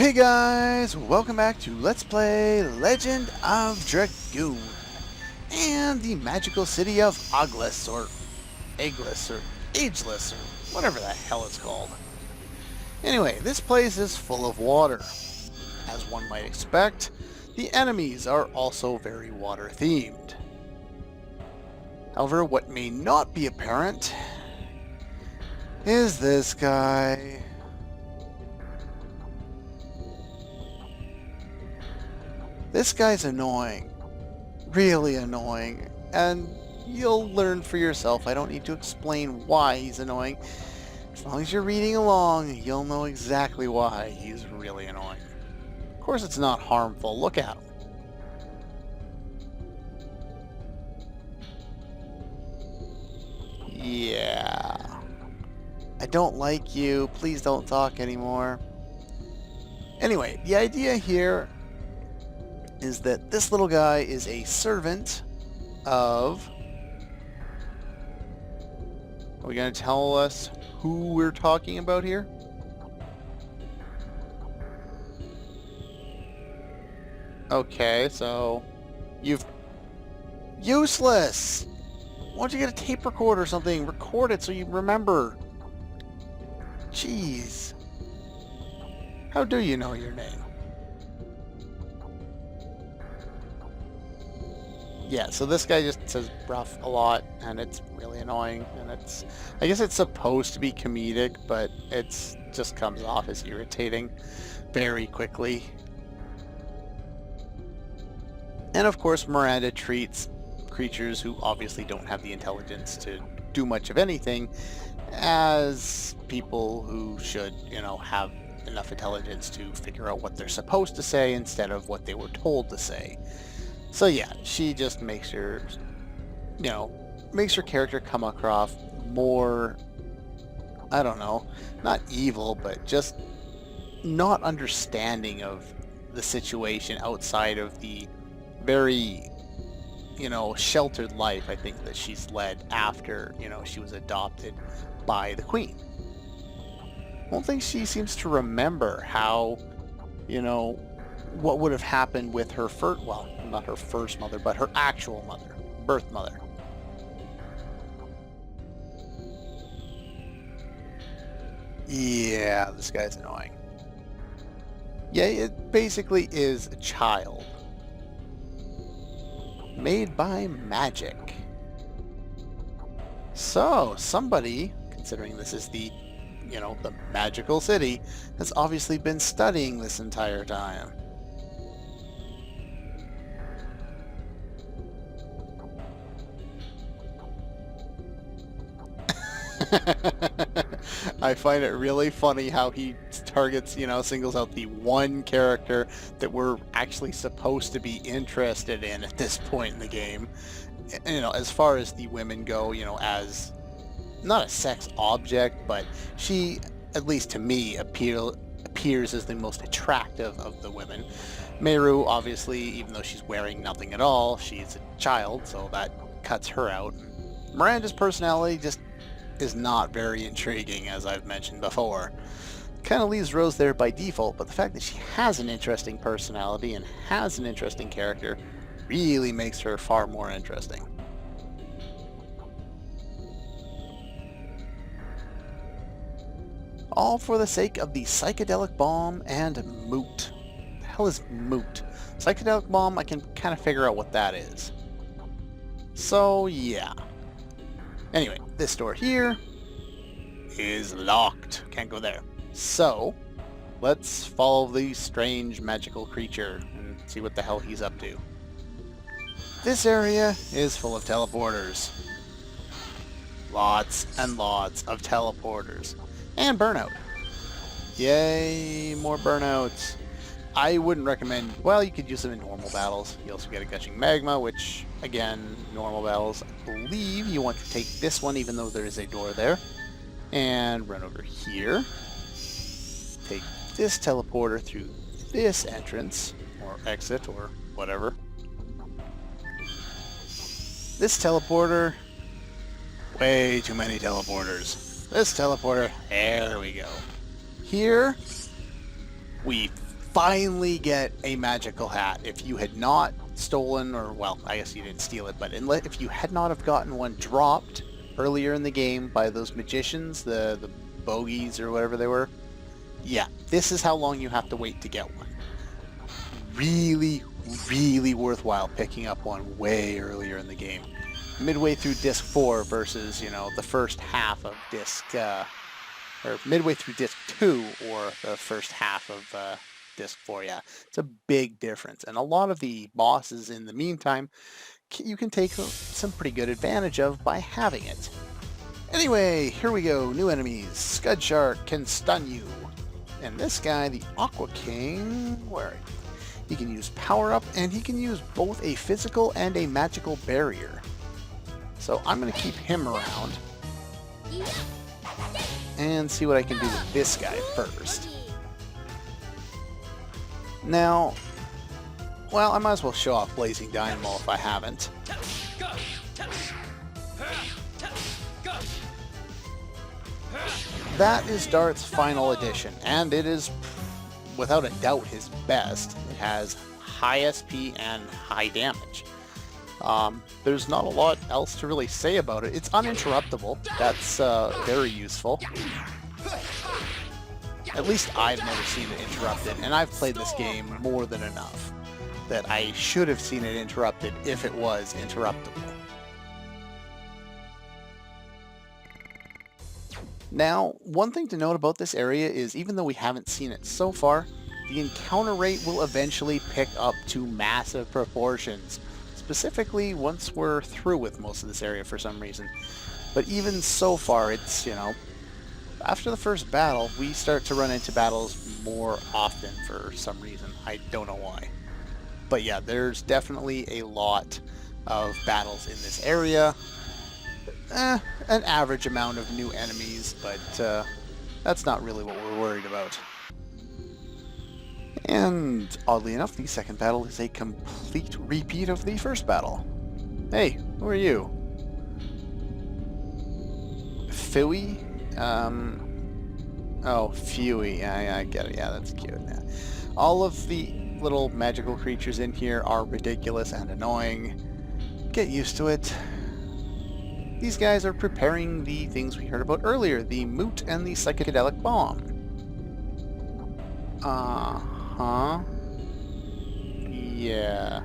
Hey guys, welcome back to Let's Play Legend of Dragoon and the magical city of Aglis or Aglis or Ageless or whatever the hell it's called. Anyway, this place is full of water. As one might expect, the enemies are also very water themed. However, what may not be apparent is this guy. This guy's annoying. Really annoying. And you'll learn for yourself. I don't need to explain why he's annoying. As long as you're reading along, you'll know exactly why he's really annoying. Of course it's not harmful. Look at him. Yeah. I don't like you. Please don't talk anymore. Anyway, the idea here is that this little guy is a servant of... Are we going to tell us who we're talking about here? Okay, so... Useless! Why don't you get a tape recorder or something? Record it so you remember. Jeez. How do you know your name? Yeah, so this guy just says rough a lot, and it's really annoying, and I guess it's supposed to be comedic, but it's just comes off as irritating very quickly. And of course, Miranda treats creatures who obviously don't have the intelligence to do much of anything as people who should, have enough intelligence to figure out what they're supposed to say instead of what they were told to say. So yeah, she just makes her, makes her character come across more, I don't know, not evil, but just not understanding of the situation outside of the very, sheltered life I think that she's led after, she was adopted by the Queen. I don't think she seems to remember how, what would have happened with her first, well, not her first mother, but her actual mother, birth mother. Yeah, this guy's annoying. Yeah, it basically is a child. Made by magic. So, somebody, considering this is the, the magical city, has obviously been studying this entire time. I find it really funny how he targets, singles out the one character that we're actually supposed to be interested in at this point in the game. As far as the women go, as not a sex object, but she, at least to me, appears as the most attractive of the women. Meru, obviously, even though she's wearing nothing at all, she's a child, so that cuts her out. Miranda's personality just is not very intriguing, as I've mentioned before. Kind of leaves Rose there by default, but the fact that she has an interesting personality and has an interesting character really makes her far more interesting. All for the sake of the psychedelic bomb and moot. What the hell is moot? Psychedelic bomb, I can kind of figure out what that is. So yeah. Anyway, this door here is locked. Can't go there. So, let's follow the strange magical creature and see what the hell he's up to. This area is full of teleporters. Lots and lots of teleporters. And burnout. Yay, more burnouts. I wouldn't recommend, well, you could use them in normal battles. You also get a gushing magma, which, again, normal battles, I believe you want to take this one, even though there is a door there. And run over here. Take this teleporter through this entrance, or exit, or whatever. This teleporter, way too many teleporters. This teleporter, there we go. Here, we finally get a magical hat. If you had not stolen, or well, I guess you didn't steal it, but if you had not have gotten one dropped earlier in the game by those magicians, the bogies or whatever they were, yeah, this is how long you have to wait to get one. Really, really worthwhile picking up one way earlier in the game. Midway through disc 4 versus, you know, the first half of disc, or midway through disc 2 or the first half of disc 4, yeah. It's a big difference. And a lot of the bosses in the meantime, you can take some pretty good advantage of by having it. Anyway, here we go. New enemies. Scud Shark can stun you. And this guy, the Aqua King, where are you? He can use Power Up, and he can use both a physical and a magical barrier. So I'm going to keep him around and see what I can do with this guy first. Now, well, I might as well show off Blazing Dynamo if I haven't. That is Dart's final edition, and it is without a doubt his best. It has high SP and high damage. There's not a lot else to really say about it. It's uninterruptible. That's very useful. At least I've never seen it interrupted, and I've played this game more than enough that I should have seen it interrupted if it was interruptible. Now, one thing to note about this area is even though we haven't seen it so far, the encounter rate will eventually pick up to massive proportions, specifically once we're through with most of this area for some reason. But even so far, it's, you know, after the first battle, we start to run into battles more often for some reason. I don't know why. But yeah, there's definitely a lot of battles in this area. An average amount of new enemies, but that's not really what we're worried about. And oddly enough, the second battle is a complete repeat of the first battle. Hey, who are you? Phooey? Oh, Phooey. I get it. Yeah, that's cute. Yeah. All of the little magical creatures in here are ridiculous and annoying. Get used to it. These guys are preparing the things we heard about earlier, the Moot and the Psychedelic Bomb. Uh-huh. Yeah.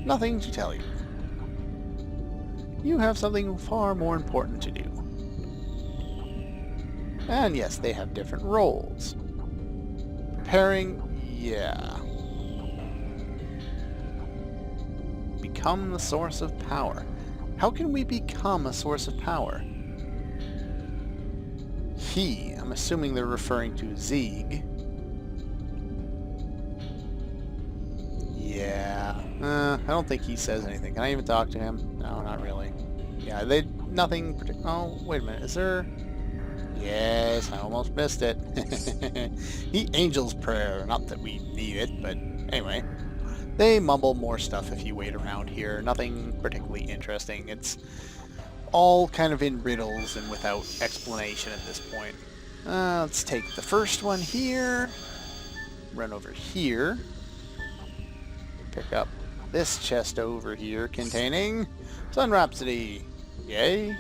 Nothing to tell you. You have something far more important to do. And yes, they have different roles. Preparing, yeah. Become the source of power. How can we become a source of power? He, I'm assuming they're referring to Zeeg. Yeah. I don't think he says anything. Can I even talk to him? No, not really. Yeah, nothing particular. Oh, wait a minute. Is there? Yes, I almost missed it. The Angel's Prayer. Not that we need it, but anyway. They mumble more stuff if you wait around here. Nothing particularly interesting. It's all kind of in riddles and without explanation at this point. Let's take the first one here. Run over here. Pick up this chest over here containing Sun Rhapsody. Yay.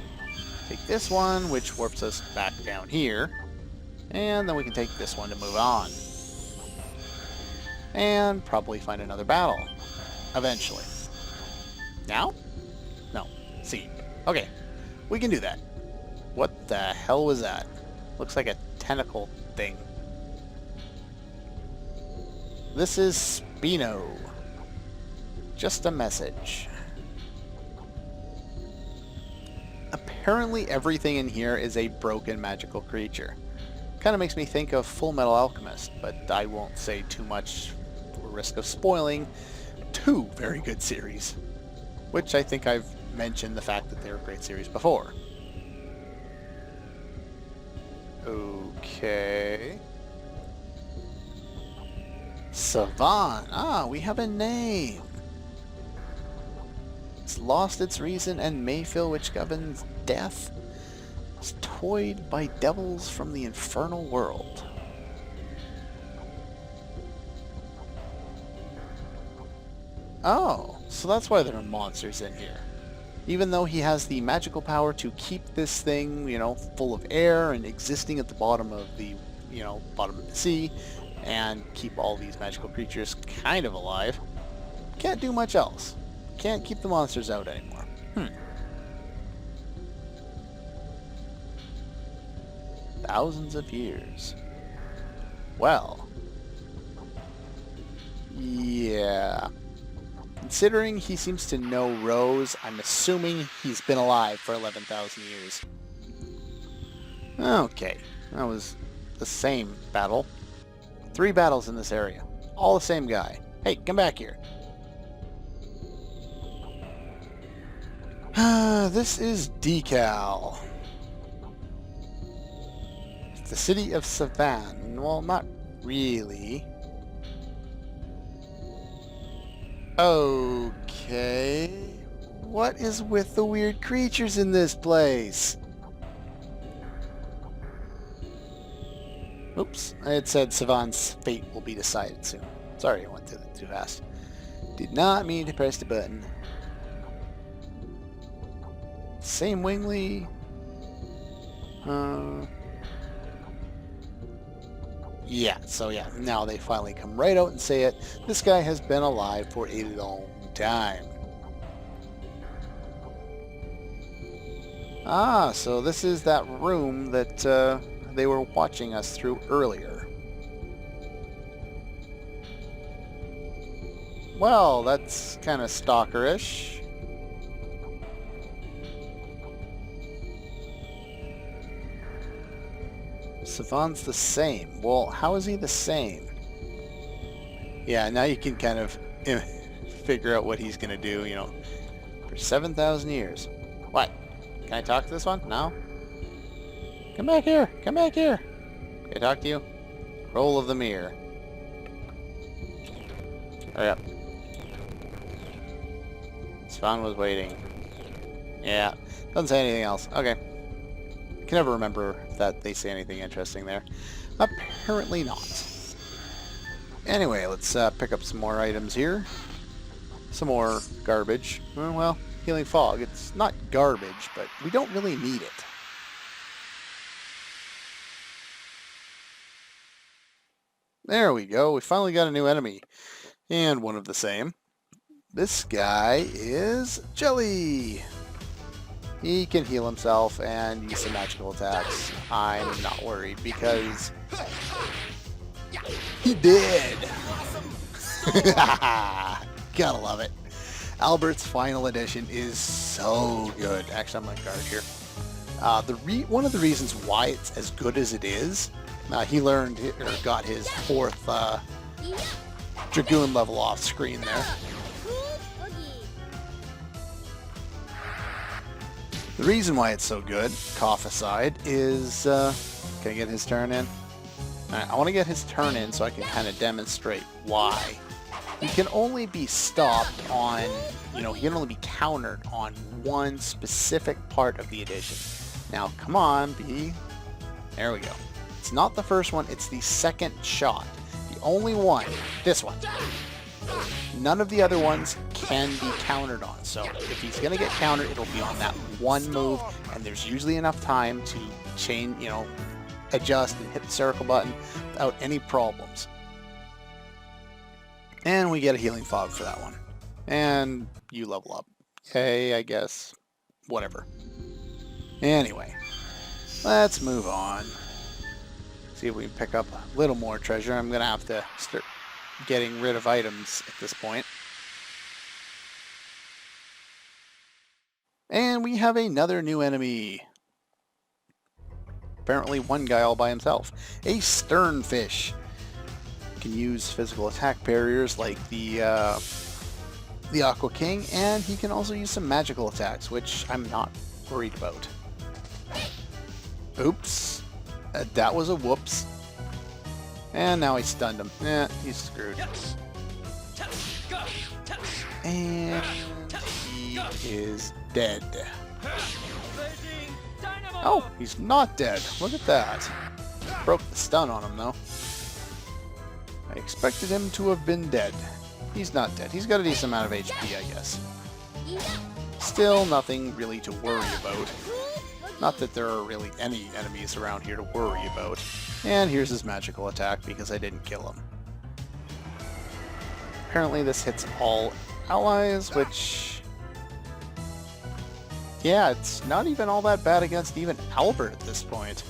Take this one, which warps us back down here. And then we can take this one to move on. And probably find another battle. Eventually. Now? No. See. Okay. We can do that. What the hell was that? Looks like a tentacle thing. This is Spino. Just a message. Apparently everything in here is a broken magical creature. Kind of makes me think of Full Metal Alchemist, but I won't say too much for risk of spoiling two very good series, which I think I've mentioned the fact that they're a great series before. Okay. Savan. Ah, we have a name. It's lost its reason and may feel which governs death. It's decoyed by devils from the infernal world. Oh, so that's why there are monsters in here. Even though he has the magical power to keep this thing, full of air and existing at the bottom of the, bottom of the sea, and keep all these magical creatures kind of alive, can't do much else. Can't keep the monsters out anymore. Thousands of years. Well. Yeah. Considering he seems to know Rose, I'm assuming he's been alive for 11,000 years. Okay. That was the same battle. 3 battles in this area. All the same guy. Hey, come back here. This is Decal. It's the city of Savan. Well, not really. Okay. What is with the weird creatures in this place? Oops, it said Savan's fate will be decided soon. Sorry, I went through that too fast. Did not mean to press the button. Same Wingley. Yeah, so yeah, now they finally come right out and say it. This guy has been alive for a long time. Ah, so this is that room that they were watching us through earlier. Well, that's kind of stalkerish. Savan's the same. Well, how is he the same? Yeah, now you can kind of figure out what he's going to do, for 7,000 years. What? Can I talk to this one? No? Come back here! Come back here! Can I talk to you? Roll of the mirror. Hurry up. Savan was waiting. Yeah, doesn't say anything else. Okay. Can never remember that they say anything interesting there. Apparently not. Anyway, let's pick up some more items here. Some more garbage. Well, healing fog. It's not garbage, but we don't really need it. There we go. We finally got a new enemy. And one of the same. This guy is Jelly. He can heal himself and use some magical attacks. I'm not worried because he did. Gotta love it. Albert's Final Edition is so good. Actually, I'm gonna guard here. One of the reasons why it's as good as it is, he got his 4th Dragoon level off screen there. The reason why it's so good, cough aside, is... can I get his turn in? Alright, I want to get his turn in so I can kind of demonstrate why. He can only be stopped on... he can only be countered on one specific part of the edition. Now, come on, B. There we go. It's not the first one, it's the second shot. The only one. This one. None of the other ones can be countered on. So if he's going to get countered, it'll be on that one move, and there's usually enough time to change, adjust and hit the circle button without any problems. And we get a healing fog for that one. And you level up. Yay, I guess. Whatever. Anyway, let's move on. See if we can pick up a little more treasure. I'm going to have to start getting rid of items at this point. And we have another new enemy. Apparently one guy all by himself. A sternfish. Can use physical attack barriers like the Aqua King, and he can also use some magical attacks, which I'm not worried about. Oops. That was a whoops. And now he stunned him. He's screwed. And he is dead. Oh, he's not dead. Look at that. Broke the stun on him, though. I expected him to have been dead. He's not dead. He's got a decent amount of HP, I guess. Still nothing really to worry about. Not that there are really any enemies around here to worry about. And here's his magical attack because I didn't kill him. Apparently this hits all allies, which... yeah, it's not even all that bad against even Albert at this point.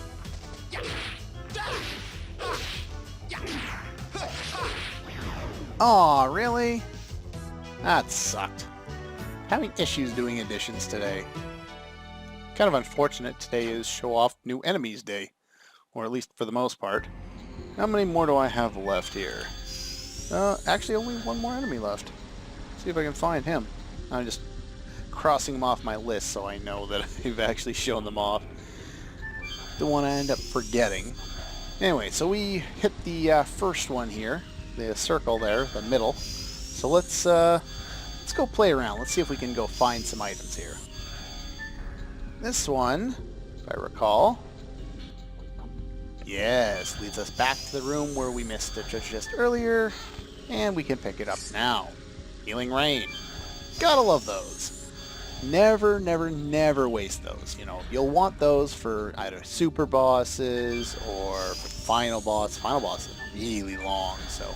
Aw, really? That sucked. Having issues doing additions today. Kind of unfortunate today is Show Off New Enemies Day. Or at least for the most part. How many more do I have left here? Actually only one more enemy left. See if I can find him. I'm just crossing them off my list so I know that I've actually shown them off. Don't want to end up forgetting. Anyway, so we hit the first one here. The circle there, the middle. So let's go play around. Let's see if we can go find some items here. This one, if I recall, yes, leads us back to the room where we missed it just earlier, and we can pick it up now. Healing Rain. Gotta love those. Never, never, never waste those. You know, you'll want those for either super bosses or for final boss. Final boss is really long, so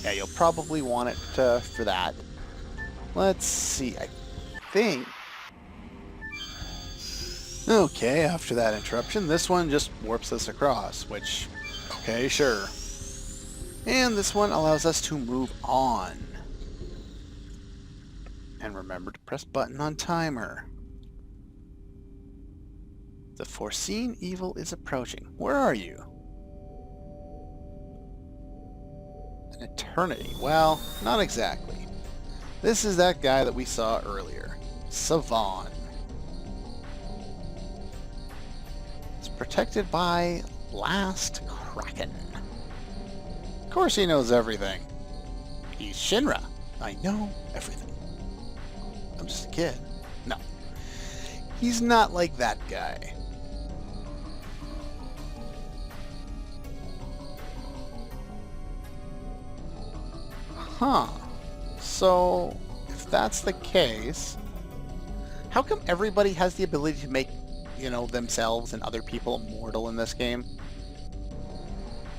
yeah, you'll probably want it for that. Let's see, I think... okay, after that interruption, this one just warps us across, which, okay, sure. And this one allows us to move on. And remember to press button on timer. The foreseen evil is approaching. Where are you? An eternity. Well, not exactly. This is that guy that we saw earlier. Savan. It's protected by Last Kraken. Of course he knows everything. He's Shinra. I know everything. I'm just a kid. No. He's not like that guy. Huh. So, if that's the case, how come everybody has the ability to make, you know, themselves and other people immortal in this game?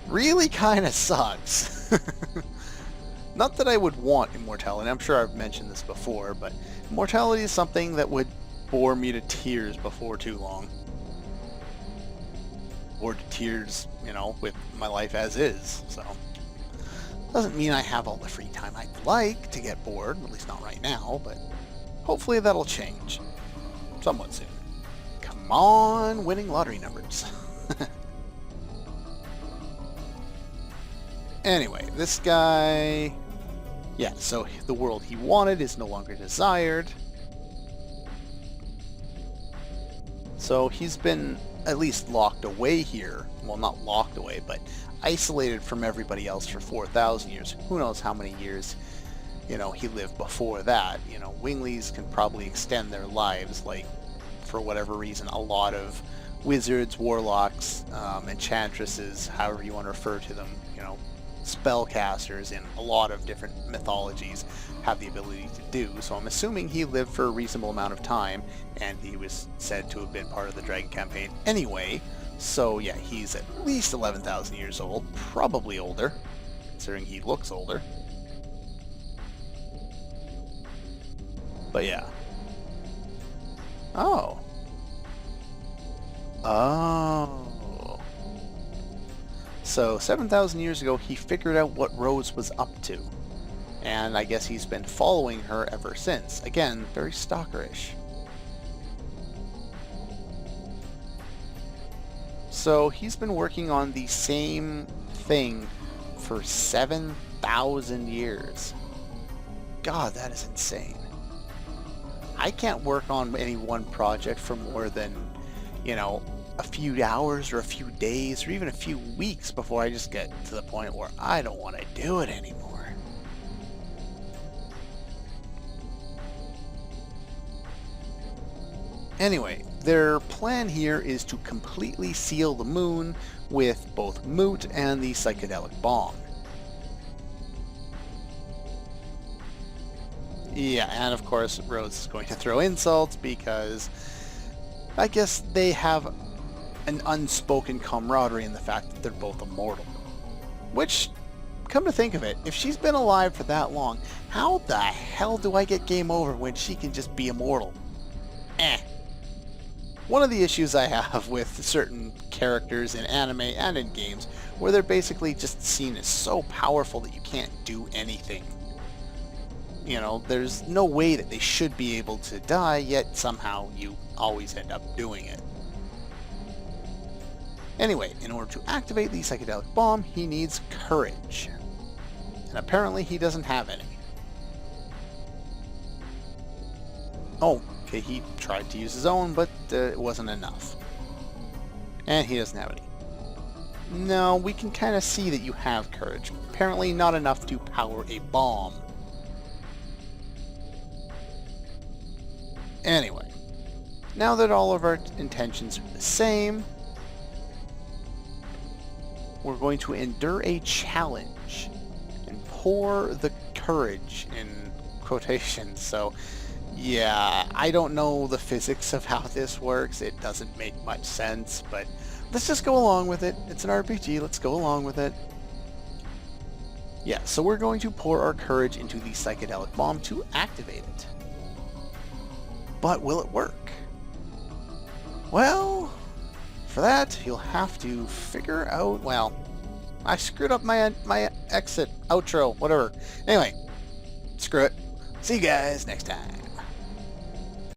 Really kind of sucks. Not that I would want immortality. I'm sure I've mentioned this before, but immortality is something that would bore me to tears before too long. Or to tears, you know, with my life as is, so. Doesn't mean I have all the free time I'd like to get bored, at least not right now, but hopefully that'll change. Somewhat soon. Come on, winning lottery numbers. Anyway, this guy... yeah, so the world he wanted is no longer desired. So he's been at least locked away here. Well, not locked away, but isolated from everybody else for 4,000 years. Who knows how many years, you know, he lived before that. You know, Winglies can probably extend their lives, like, for whatever reason, a lot of wizards, warlocks, enchantresses, however you want to refer to them, you know, spellcasters in a lot of different mythologies have the ability to do. So I'm assuming he lived for a reasonable amount of time, and he was said to have been part of the Dragon campaign anyway. So yeah, he's at least 11,000 years old, probably older, considering he looks older. But yeah. Oh. Oh. So 7,000 years ago, he figured out what Rose was up to. And I guess he's been following her ever since. Again, very stalkerish. So he's been working on the same thing for 7,000 years. God, that is insane. I can't work on any one project for more than, you know, a few hours or a few days or even a few weeks before I just get to the point where I don't want to do it anymore. Anyway, their plan here is to completely seal the moon with both Moot and the psychedelic bomb. Yeah, and of course Rose is going to throw insults because I guess they have an unspoken camaraderie in the fact that they're both immortal. Which, come to think of it, if she's been alive for that long, how the hell do I get game over when she can just be immortal? One of the issues I have with certain characters in anime and in games, where they're basically just seen as so powerful that you can't do anything. You know, there's no way that they should be able to die, yet somehow you always end up doing it. Anyway, in order to activate the psychedelic bomb, he needs courage. And apparently he doesn't have any. Oh, okay, he tried to use his own, but it wasn't enough. And he doesn't have any. No, we can kind of see that you have courage. Apparently not enough to power a bomb. Anyway, now that all of our intentions are the same, we're going to endure a challenge and pour the courage in quotations. So, yeah, I don't know the physics of how this works. It doesn't make much sense, but let's just go along with it. It's an RPG. Let's go along with it. Yeah, so we're going to pour our courage into the psychedelic bomb to activate it. But will it work? Well, for that, you'll have to figure out... Well, I screwed up my exit, outro, whatever. Anyway, screw it. See you guys next time.